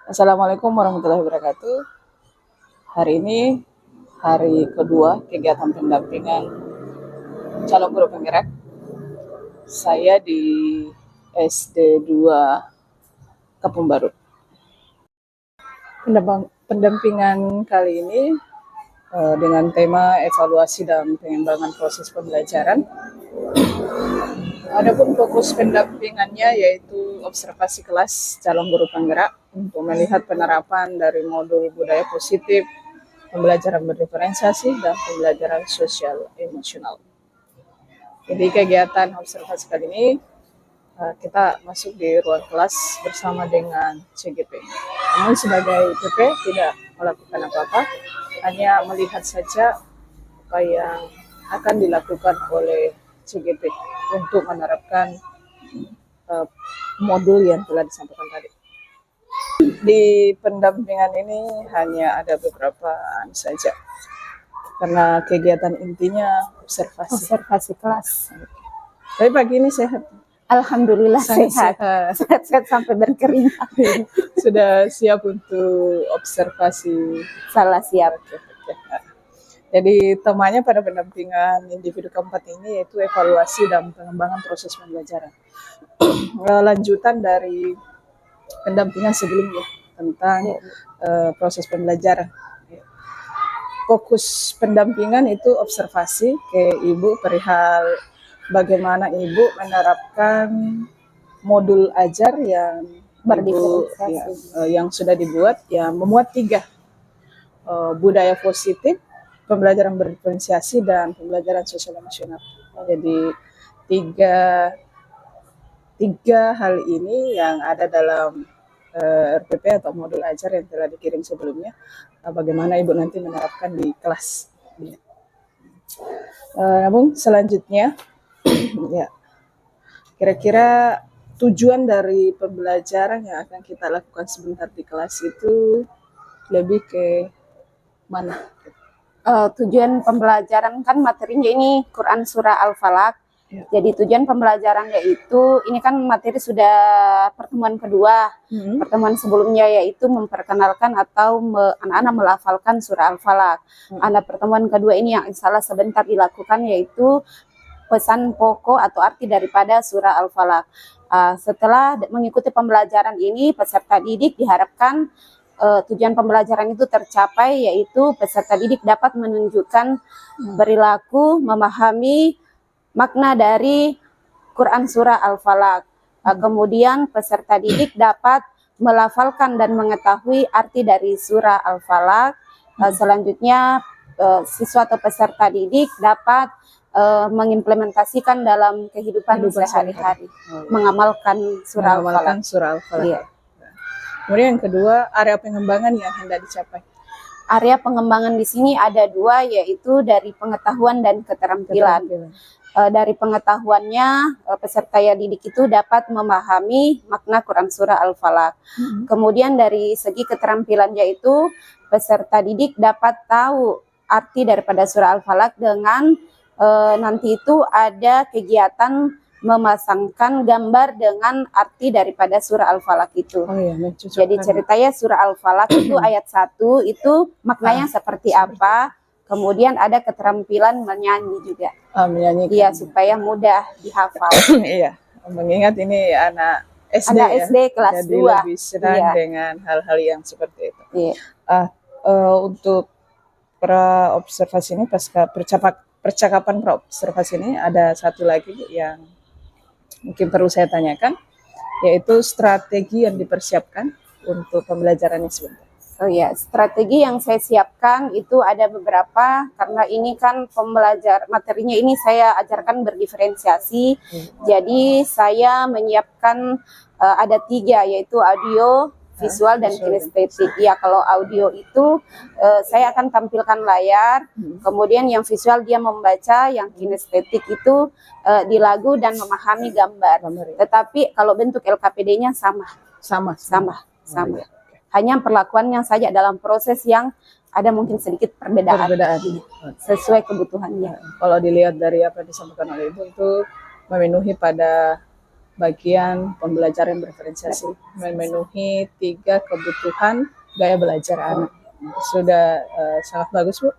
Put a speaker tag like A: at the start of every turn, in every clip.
A: Assalamualaikum warahmatullahi wabarakatuh. Hari ini hari kedua kegiatan pendampingan calon guru penggerak. Saya di SD 2 Kapung Baru. Pendampingan kali ini dengan tema evaluasi dan pengembangan proses pembelajaran. Adapun fokus pendampingannya yaitu observasi kelas calon guru penggerak untuk melihat penerapan dari modul budaya positif, pembelajaran berdiferensiasi, dan pembelajaran sosial emosional. Jadi kegiatan observasi kali ini kita masuk di ruang kelas bersama dengan CGP. Namun sebagai PP tidak melakukan apa-apa, hanya melihat saja apa yang akan dilakukan oleh CGP untuk menerapkan modul yang telah disampaikan tadi. Di pendampingan ini hanya ada beberapa saja, karena kegiatan intinya observasi
B: kelas.
A: Tapi pagi ini sehat.
B: Alhamdulillah sehat. Sehat sampai berkeringat.
A: Sudah siap untuk observasi?
B: Salah siap.
A: Jadi temanya pada pendampingan individu keempat ini yaitu evaluasi dan pengembangan proses pembelajaran. Lanjutan dari pendampingan sebelumnya tentang proses pembelajaran. Fokus pendampingan itu observasi ke Ibu perihal bagaimana Ibu menerapkan modul ajar yang yang sudah dibuat, yang memuat 3 budaya positif, pembelajaran berdiferensiasi, dan pembelajaran sosial emosional. Jadi tiga hal ini yang ada dalam RPP atau modul ajar yang telah dikirim sebelumnya. Bagaimana Ibu nanti menerapkan di kelas. Namun selanjutnya, ya, kira-kira tujuan dari pembelajaran yang akan kita lakukan sebentar di kelas itu lebih ke mana?
B: Tujuan pembelajaran kan materinya ini Quran Surah Al-Falaq. Ya. Jadi tujuan pembelajaran yaitu ini kan materi sudah pertemuan kedua. Pertemuan sebelumnya yaitu memperkenalkan atau anak-anak melafalkan surah Al-Falaq. Ada pertemuan kedua ini yang salah sebentar dilakukan yaitu pesan pokok atau arti daripada surah Al-Falaq. Setelah mengikuti pembelajaran ini, peserta didik diharapkan tujuan pembelajaran itu tercapai, yaitu peserta didik dapat menunjukkan perilaku, memahami makna dari Quran Surah Al-Falaq. Kemudian peserta didik dapat melafalkan dan mengetahui arti dari surah Al-Falaq. Selanjutnya siswa atau peserta didik dapat mengimplementasikan dalam kehidupan sehari-hari, mengamalkan surah Al-Falaq.
A: Iya. Kemudian yang kedua, area pengembangan yang hendak dicapai.
B: Area pengembangan di sini ada 2, yaitu dari pengetahuan dan keterampilan. Dari pengetahuannya, peserta didik itu dapat memahami makna Quran Surah Al-Falaq. Kemudian dari segi keterampilan yaitu peserta didik dapat tahu arti daripada Surah Al-Falaq dengan nanti itu ada kegiatan memasangkan gambar dengan arti daripada surah Al-Falaq itu. Jadi ceritanya surah Al-Falaq itu ayat 1 itu maknanya seperti apa. Kemudian ada keterampilan menyanyi juga.
A: Menyanyi.
B: Iya, supaya mudah dihafal.
A: Iya, mengingat ini anak SD,
B: anak SD kelas 2.
A: Jadi lebih senang dengan hal-hal yang seperti itu.
B: Iya.
A: Untuk pra observasi ini, percakapan pra observasi ini ada satu lagi yang mungkin perlu saya tanyakan, yaitu strategi yang dipersiapkan untuk pembelajarannya sebentar.
B: Oh ya, strategi yang saya siapkan itu ada beberapa, karena ini kan materinya ini saya ajarkan berdiferensiasi. Jadi saya menyiapkan ada 3, yaitu audio, visual, dan kinestetik. Ya, kalau audio itu saya akan tampilkan layar, kemudian yang visual dia membaca, yang kinestetik itu di lagu dan memahami gambar. Tetapi kalau bentuk LKPD-nya sama. Hanya perlakuannya saja dalam proses yang ada mungkin sedikit perbedaan. Sesuai kebutuhannya.
A: Kalau dilihat dari apa yang disampaikan oleh Ibu itu memenuhi pada bagian pembelajaran berdiferensiasi, memenuhi 3 kebutuhan gaya belajar anak. Sudah sangat bagus, Bu.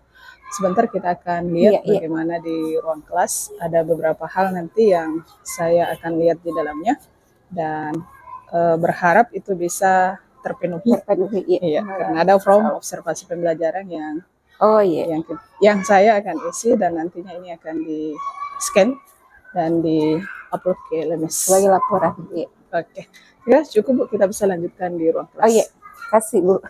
A: Sebentar kita akan lihat bagaimana di ruang kelas. Ada beberapa hal nanti yang saya akan lihat di dalamnya dan berharap itu bisa terpenuhi. Iya, karena ada form observasi pembelajaran yang saya akan isi dan nantinya ini akan di scan dan di upload ke LMS
B: sebagai laporan.
A: Oke, ya cukup Bu, kita bisa lanjutkan di ruang kelas.
B: Kasih Bu.